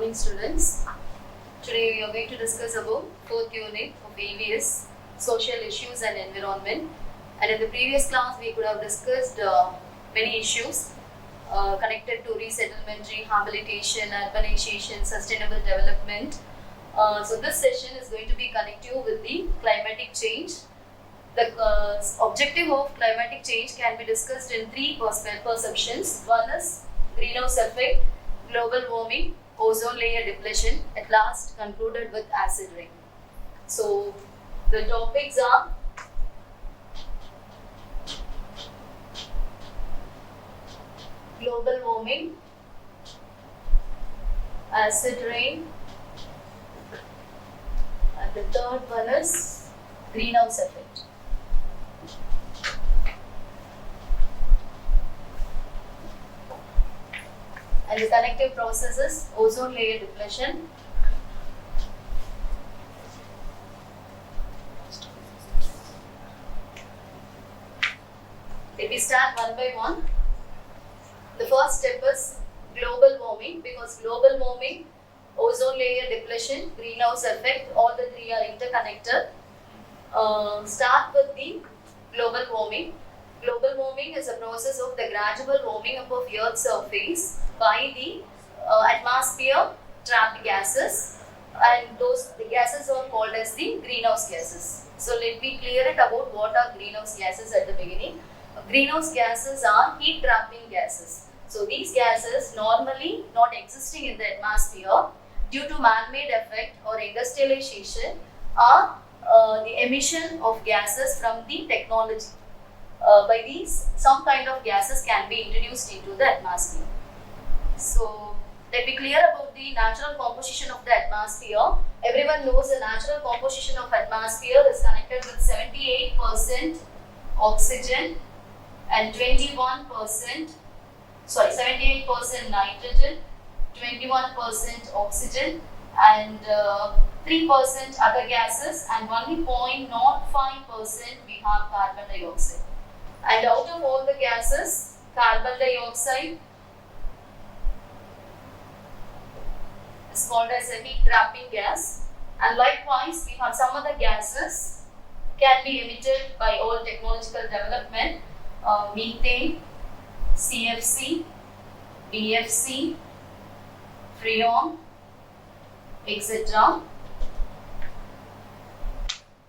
morning, students. Today we are going to discuss about 4th unit of AVS, Social Issues and Environment. And in the previous class, we could have discussed many issues connected to resettlement, rehabilitation, urbanization, sustainable development. So this session is going to be connected with the climatic change. The objective of climatic change can be discussed in three perceptions. One is greenhouse effect, global warming, ozone layer depletion, at last concluded with acid rain. So the topics are global warming, acid rain, and the third one is greenhouse effect. And the connective processes, ozone layer depletion, let me start one by one. The first step is global warming, because global warming, ozone layer depletion, greenhouse effect, all the three are interconnected. Start with the global warming. Global warming is a process of the gradual warming up of Earth's surface by the atmosphere trapped gases, and the gases are called as the greenhouse gases. So let me clear it about what are greenhouse gases at the beginning. Greenhouse gases are heat trapping gases. So these gases normally not existing in the atmosphere due to man-made effect or industrialization are the emission of gases from the technology. By these, some kind of gases can be introduced into the atmosphere. So, let me clear about the natural composition of the atmosphere. Everyone knows the natural composition of atmosphere is connected with 78% oxygen and 78% nitrogen, 21% oxygen, and 3% other gases, and only 0.05% we have carbon dioxide. And out of all the gases, carbon dioxide is called as a heat trapping gas, and likewise we have some other gases can be emitted by all technological development, methane, CFC, BFC, freon, etc.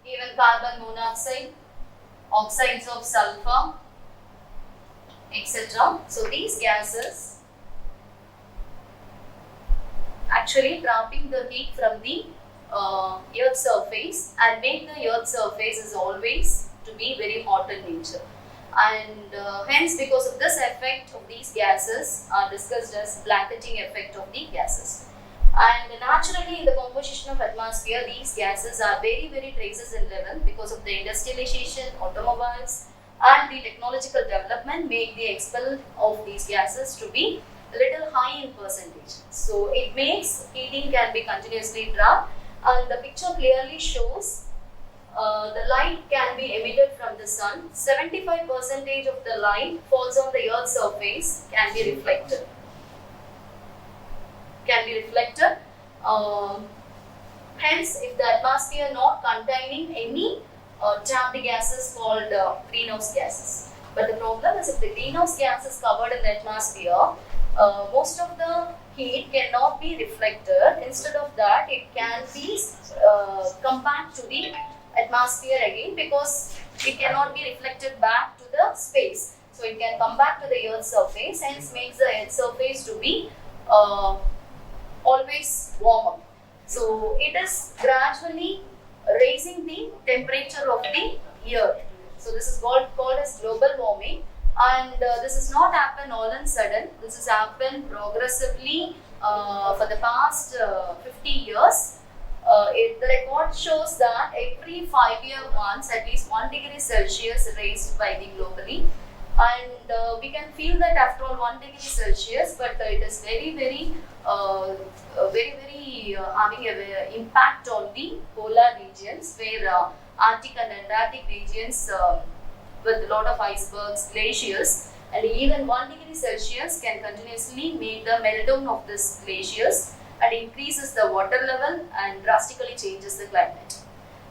Even carbon monoxide, oxides of sulfur, etc. So these gases actually trapping the heat from the Earth's surface and make the Earth's surface is always to be very hot in nature. And hence, because of this effect of these gases are discussed as blanketing effect of the gases. And naturally, in the composition of atmosphere, these gases are very, very traces in level because of the industrialization, automobiles, and the technological development make the expel of these gases to be a little high in percentage. So it makes heating can be continuously trapped, and the picture clearly shows the light can be emitted from the sun. 75% of the light falls on the Earth's surface, can be reflected. Hence, if the atmosphere not containing any trapped gases called greenhouse gases. But the problem is, if the greenhouse gas is covered in the atmosphere, most of the heat cannot be reflected. Instead of that, it can be come back to the atmosphere again, because it cannot be reflected back to the space. So it can come back to the Earth's surface, hence makes the Earth's surface to be always warmer. So it is gradually raising the temperature of the Earth. So this is called as global warming, and this has not happened all of a sudden. This has happened progressively for the past 50 years. The record shows that every 5 years once at least 1 degree Celsius raised by the globally, and we can feel that after all 1 degree Celsius, but it is very having an impact on the polar regions, where Arctic and Antarctic regions with a lot of icebergs, glaciers, and even 1 degree Celsius can continuously make the meltdown of these glaciers, and increases the water level and drastically changes the climate.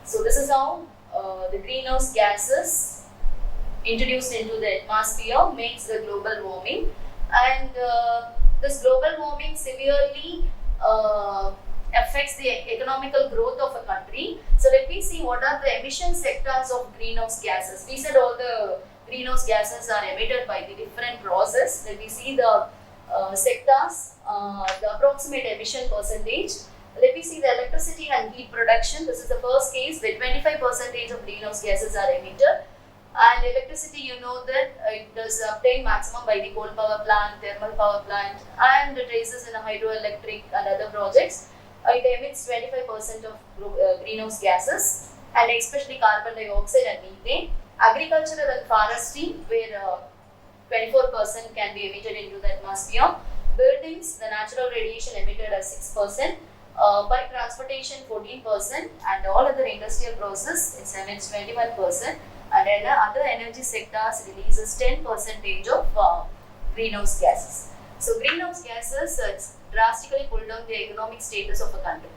So this is how the greenhouse gases introduced into the atmosphere makes the global warming, and this global warming severely affects the economical growth of a country. So let me see what are the emission sectors of greenhouse gases. We said all the greenhouse gases are emitted by the different process. Let me see the sectors, the approximate emission percentage. Let me see the electricity and heat production. This is the first case where 25% of greenhouse gases are emitted. And electricity, you know that it is obtained maximum by the coal power plant, thermal power plant, and the traces in hydroelectric and other projects. It emits 25% of greenhouse gases, and especially carbon dioxide and methane. Agricultural and forestry, where 24% can be emitted into the atmosphere. Buildings, the natural radiation emitted as 6%. By transportation, 14%, and all other industrial process, it emits 21%. And then other energy sectors releases 10% of greenhouse gases. So greenhouse gases drastically pull down the economic status of a country,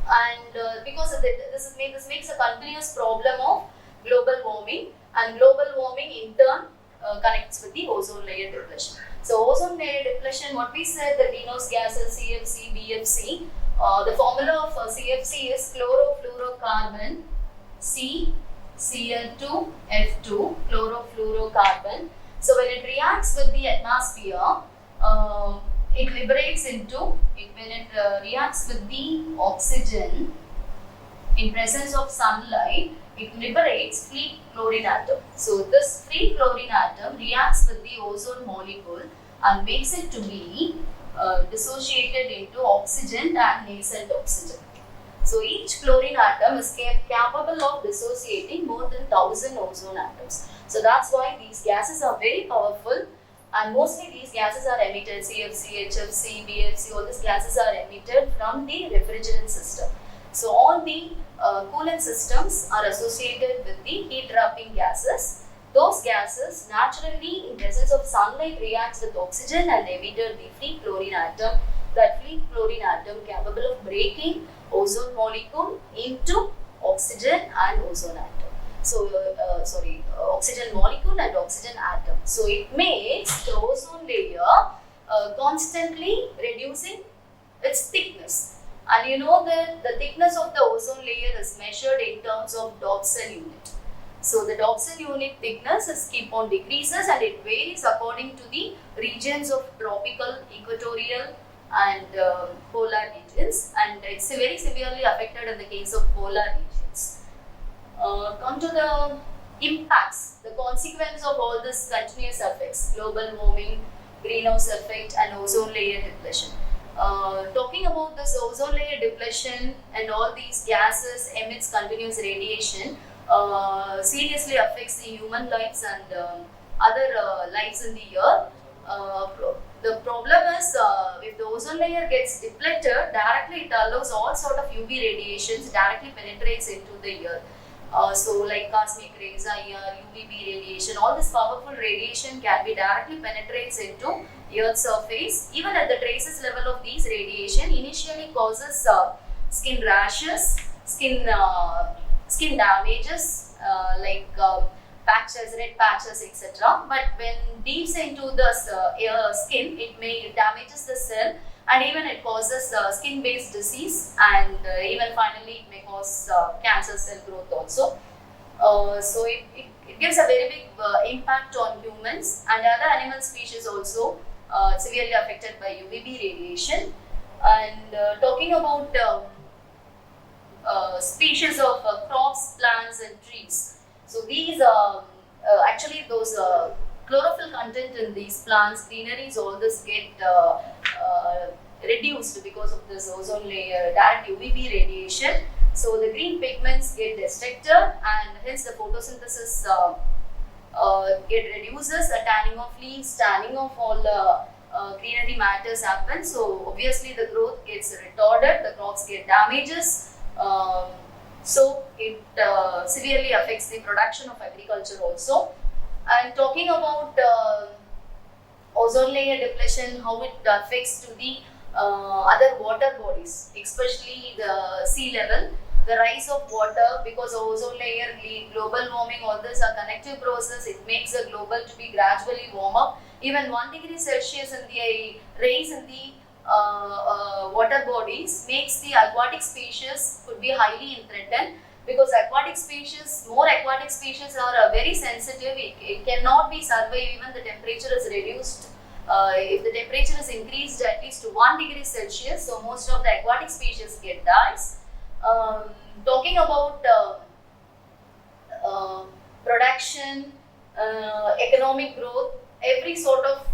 and because of this makes a continuous problem of global warming, and global warming in turn connects with the ozone layer depletion. So ozone layer depletion, what we said, the greenhouse gases CFC, BFC. The formula of CFC is chlorofluorocarbon, Cl2, F2, chlorofluorocarbon. So when it reacts with the atmosphere, it liberates into, when it reacts with the oxygen in presence of sunlight, it liberates free chlorine atom. So this free chlorine atom reacts with the ozone molecule and makes it to be dissociated into oxygen and nascent oxygen. So each chlorine atom is capable of dissociating more than 1000 ozone atoms. So that's why these gases are very powerful, and mostly these gases are emitted, CFC, HFC, BFC, all these gases are emitted from the refrigerant system. So all the coolant systems are associated with the heat trapping gases. Those gases naturally in presence of sunlight reacts with oxygen and emitted the free chlorine atom. That free chlorine atom capable of breaking ozone molecule into oxygen and ozone atom. So oxygen molecule and oxygen atom. So it makes the ozone layer constantly reducing its thickness. And you know that the thickness of the ozone layer is measured in terms of Dobson unit. So the Dobson unit thickness is keep on decreases, and it varies according to the regions of tropical, equatorial and polar regions, and it's very severely affected in the case of polar regions. Come to the impacts, the consequence of all this continuous effects, global warming, greenhouse effect and ozone layer depletion. Talking about this ozone layer depletion and all these gases emits continuous radiation, seriously affects the human lives and other lives in the earth. The problem is if the ozone layer gets depleted, directly it allows all sort of UV radiations directly penetrates into the earth. So like cosmic rays, IR, UVB radiation, all this powerful radiation can be directly penetrates into earth's surface. Even at the traces level of these radiation initially causes skin rashes, skin damages like patches, red patches, etc. But when deep into the skin, it may damages the cell, and even it causes skin-based disease, and even finally it may cause cancer cell growth also. So it gives a very big impact on humans and other animal species also severely affected by UVB radiation. And talking about species of crops, plants and trees. So these actually those chlorophyll content in these plants, greeneries, all this get reduced because of this ozone layer, direct UVB radiation. So the green pigments get destructed, and hence the photosynthesis get reduces, the tanning of leaves, tanning of all the greenery matters happen. So obviously the growth gets retarded, the crops get damages. So it severely affects the production of agriculture also. And talking about ozone layer depletion, how it affects to the other water bodies, especially the sea level, the rise of water because of ozone layer, global warming, all this are connective process. It makes the global to be gradually warm up. Even 1 degree Celsius in the rise in the water bodies makes the aquatic species could be highly threatened, because aquatic species, more aquatic species are very sensitive. It cannot be survived even the temperature is reduced. If the temperature is increased at least to 1 degree Celsius, so most of the aquatic species get dies. Talking about production, economic growth, every sort of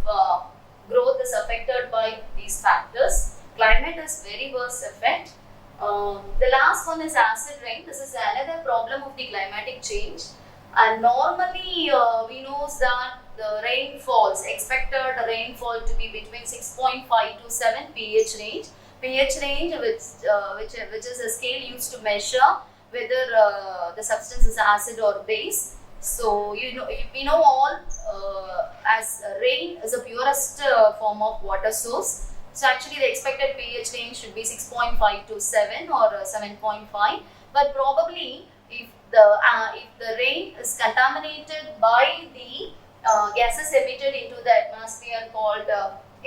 growth is affected by these factors. Climate is very worst effect. The last one is acid rain. This is another problem of the climatic change. And normally we know that the rainfalls, expected rainfall to be between 6.5 to 7 pH range. pH range which is a scale used to measure whether the substance is acid or base. So we know all as rain is the purest form of water source. So actually the expected pH range should be 6.5 to 7 or 7.5. But probably if the rain is contaminated by the gases emitted into the atmosphere called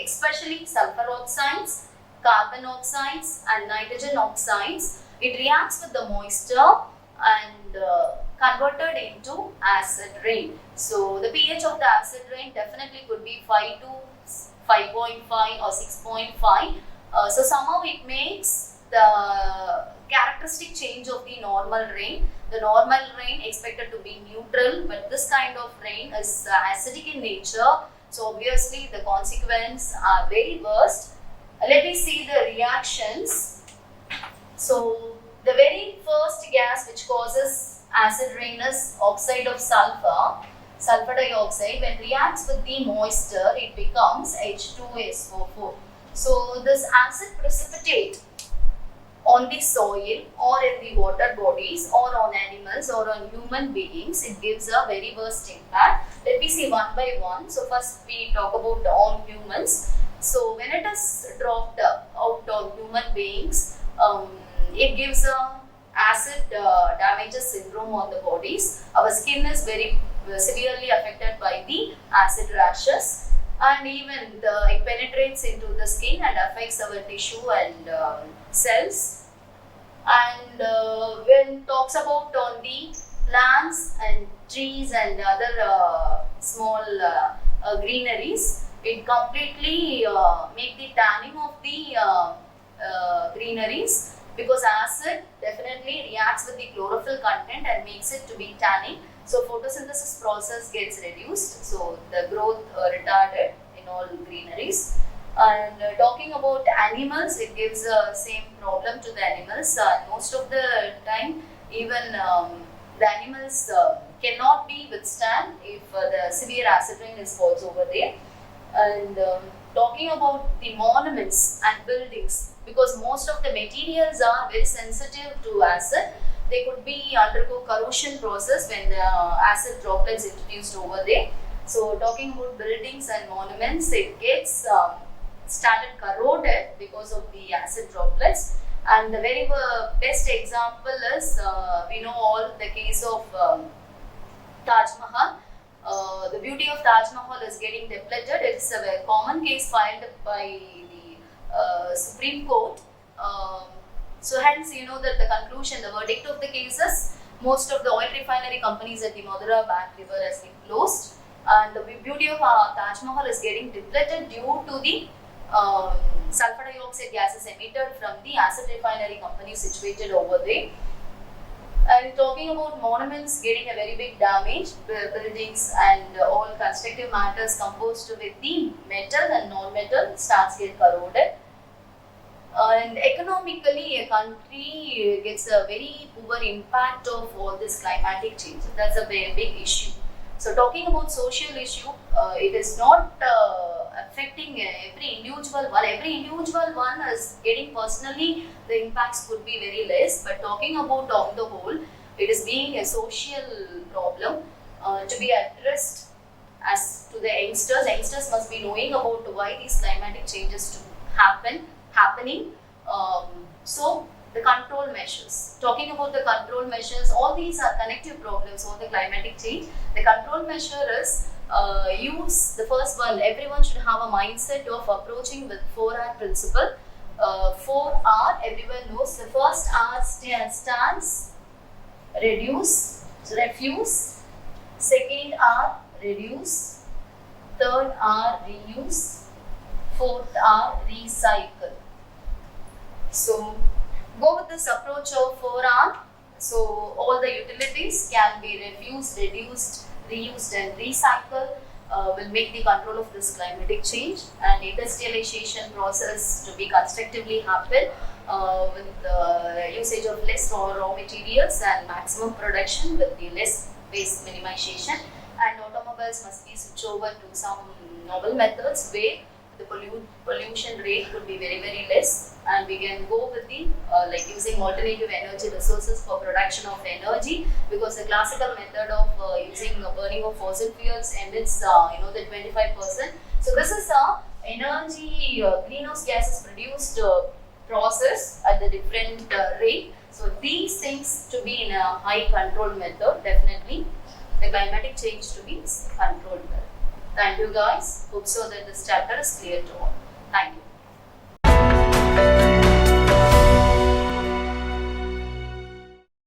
especially sulfur oxides, carbon oxides and nitrogen oxides, it reacts with the moisture and converted into acid rain. So the pH of the acid rain definitely could be 5 to 5.5 or 6.5. So somehow it makes the characteristic change of the normal rain. The normal rain expected to be neutral, but this kind of rain is acidic in nature. So obviously the consequences are very worst. Let me see the reactions. So the very first gas which causes acid rain is oxide of sulfur, sulfur dioxide. When reacts with the moisture, it becomes H2SO4. So this acid precipitate on the soil or in the water bodies or on animals or on human beings, it gives a very worst impact. Let me see one by one. So first we talk about on humans. So when it is dropped out on human beings, it gives a acid damages syndrome on the bodies. Our skin is very severely affected by the acid rashes, and even it penetrates into the skin and affects our tissue and cells. And when talks about on the plants and trees and other small greeneries, it completely make the tanning of the greeneries, because acid definitely reacts with the chlorophyll content and makes it to be tanning. So photosynthesis process gets reduced, so the growth retarded in all greeneries. And talking about animals, it gives the same problem to the animals. Most of the time, even the animals cannot be withstand if the severe acid rain is falls over there. And talking about the monuments and buildings, because most of the materials are very sensitive to acid, they could be undergo corrosion process when the acid droplets introduced over there. So talking about buildings and monuments, it gets started corroded because of the acid droplets. And the very best example is we know all the case of Taj Mahal. The beauty of Taj Mahal is getting depleted. It's a common case filed by the Supreme Court. So hence you know that the conclusion, the verdict of the case is most of the oil refinery companies at the Madura Bank River has been closed, and the beauty of Taj Mahal is getting depleted due to the sulfur dioxide gases emitted from the acid refinery company situated over there. And talking about monuments getting a very big damage, buildings and all constructive matters composed with the metal and non-metal starts get corroded. And economically, a country gets a very poor impact of all this climatic change. That's a very big issue. So talking about social issue, it is not affecting every individual one. Every individual one is getting personally, the impacts could be very less. But talking about on the whole, it is being a social problem to be addressed as to the youngsters. Youngsters must be knowing about why these climatic changes to happen, happening. So the control measures. Talking about the control measures, all these are connective problems for the climatic change. The control measure is use the first one. Everyone should have a mindset of approaching with 4R principle. 4R, everyone knows. The first R stands reduce, refuse. Second R, reduce. Third R, reuse. Fourth R, recycle. So go with this approach of 4R. So all the utilities can be refused, reduced, reused and recycled. Will make the control of this climatic change, and industrialization process to be constructively happen with the usage of less raw materials and maximum production with the less waste minimization. And automobiles must be switched over to some novel methods where the pollution rate could be very less, and we can go with the like using alternative energy resources for production of energy, because the classical method of using burning of fossil fuels emits the 25%. So this is a energy greenhouse gases produced process at the different rate. So these things to be in a high control method, definitely the climatic change to be controlled well. Thank you guys. Hope so that this chapter is clear to all. Thank you.